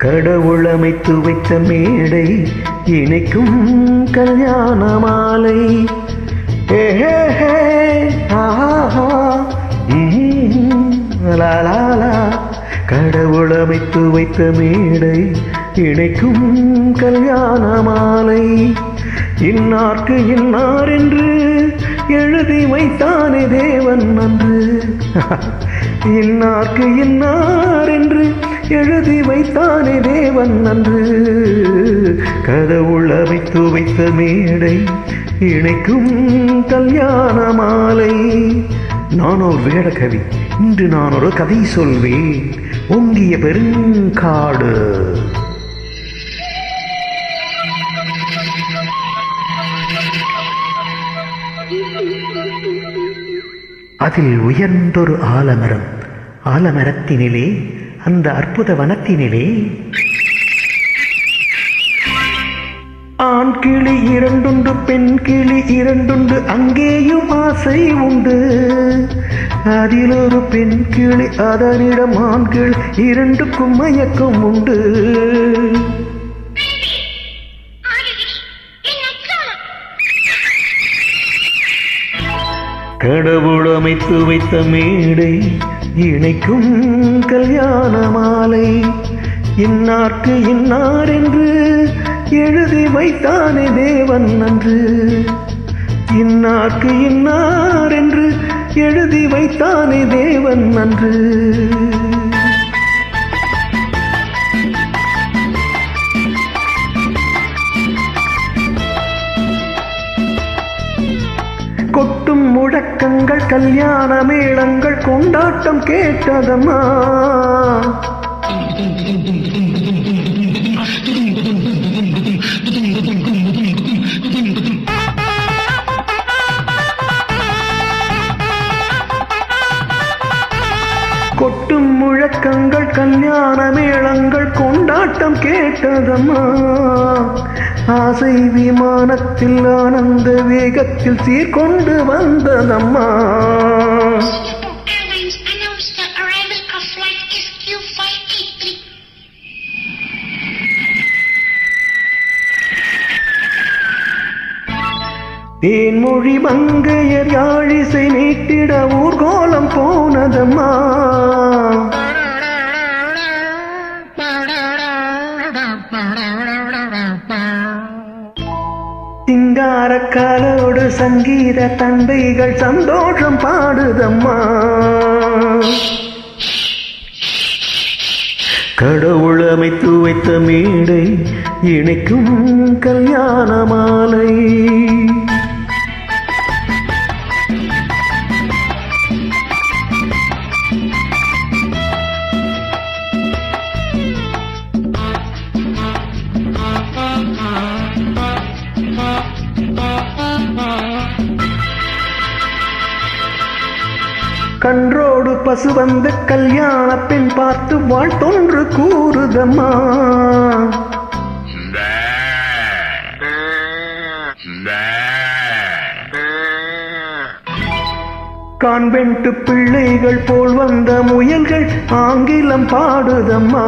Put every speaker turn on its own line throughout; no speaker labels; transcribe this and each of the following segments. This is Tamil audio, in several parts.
கடவுள் அமைத்து வைத்த மேடை இணைக்கும் கல்யாண மாலை. கடவுள் அமைத்து வைத்த மேடை இணைக்கும் கல்யாண மாலை. இன்னார்க்கு இன்னார் என்று எழுதி வைத்தானே தேவன் அன்று. இன்னார்க்கு இன்னார் என்று எழுதி வைத்தானே தேவன் அன்று. கடவுள் அமைத்து வைத்த மேடை இணைக்கும் கல்யாண மாலை. நான் ஒரு வேடக்கவி, இன்று நான் ஒரு கதை சொல்வேன். ஓங்கிய பெருங்காடு, அதில் உயர்ந்தொரு ஆலமரம். ஆலமரத்தினிலே, அந்த அற்புத வனத்தினிலே ஆண் கிளி இரண்டுண்டு, பெண் கிளி இரண்டுண்டு, அங்கேயும் ஆசை உண்டு. அதில் ஒரு பெண் கிளி, அதனிடம் ஆண் கிளி, இரண்டுக்கும் மயக்கம் உண்டு. கடவுள் அமைத்து வைத்த மேடை இணைக்கும் கல்யாண மாலை. இன்னார்க்கு இன்னார் என்று எழுதி வைத்தானே தேவன் அன்று. இன்னார்க்கு இன்னார் என்று எழுதி வைத்தானே தேவன் அன்று. கொட்டும் முழக்கங்கள், கல்யாண மேளங்கள், கொண்டாட்டம் கேட்டதம்மா. கொட்டும் முழக்கங்கள், கல்யாண மேளங்கள், கொண்டாட்டம் கேட்டதம்மா. ஆசை விமானத்தில் ஆனந்த வேகத்தில் சீர்கொண்டு வந்ததம்மா. தேன்மொழி மங்கையர் யாழிசை நீட்டிட ஊர்கோலம் போனதம்மா. சிங்காரக்காலோடு சங்கீத தந்தைகள் சந்தோஷம் பாடுதம்மா. கடவுள் அமைத்து வைத்த மேடை இணைக்கும் கல்யாண மாலை. கன்றோடு பசு வந்து கல்யாண பெண் பார்த்து வாழ்த்தொன்று கூறுதம்மா. கான்வென்ட் பிள்ளைகள் போல் வந்த முயல்கள் ஆங்கிலம் பாடுதம்மா.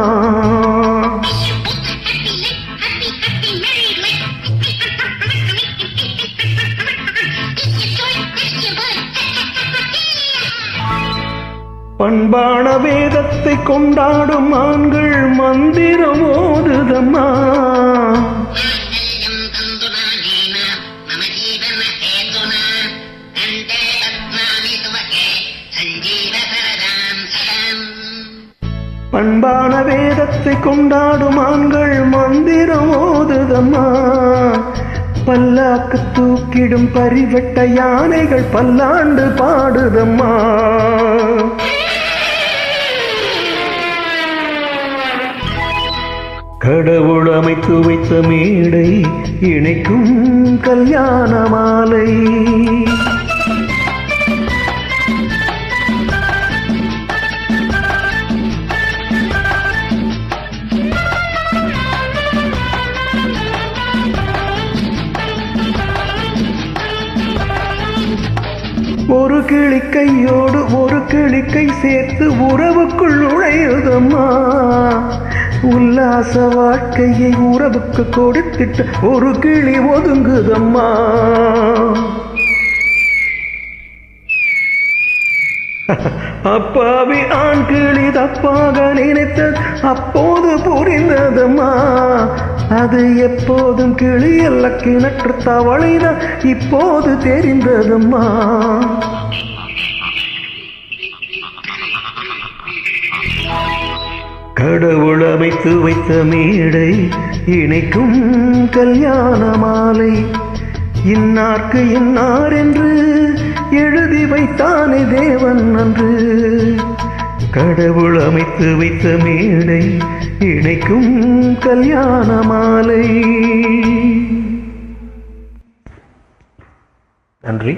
பண்பான வேதத்தை கொண்டாடும் ஆண்கள் மந்திரம் ஓதுதம்மா. பண்பான வேதத்தை கொண்டாடும் ஆண்கள் மந்திரம் ஓதுதம்மா. பல்லாக்கு தூக்கிடும் பரிவட்ட யானைகள் பல்லாண்டு பாடுதம்மா. கடவுள் அமைத்து வைத்த மேடை இணைக்கும் கல்யாண மாலை. ஒரு கிளிக்கையோடு ஒரு கிளிக்கை சேர்த்து உறவுக்குள் நுழையுதம்மா. உல்லாச வாழ்க்கையை உறவுக்கு கொடுத்துட்டு ஒரு கிளி ஒதுங்குதம்மா. அப்பாவி ஆண் கிளி தப்பாக நினைத்தது அப்போது புரிந்ததம்மா. அது எப்போதும் கிளி அல்ல கிணற்று தவளைதான் இப்போது தெரிந்ததம்மா. கடவுள் அமைத்து வைத்த மேடை இணைக்கும் கல்யாண மாலை. இன்னார்க்கு இன்னார் என்று எழுதி வைத்தானே தேவன் அன்று. கடவுள் அமைத்து வைத்த மேடை இணைக்கும் கல்யாண மாலை. நன்றி.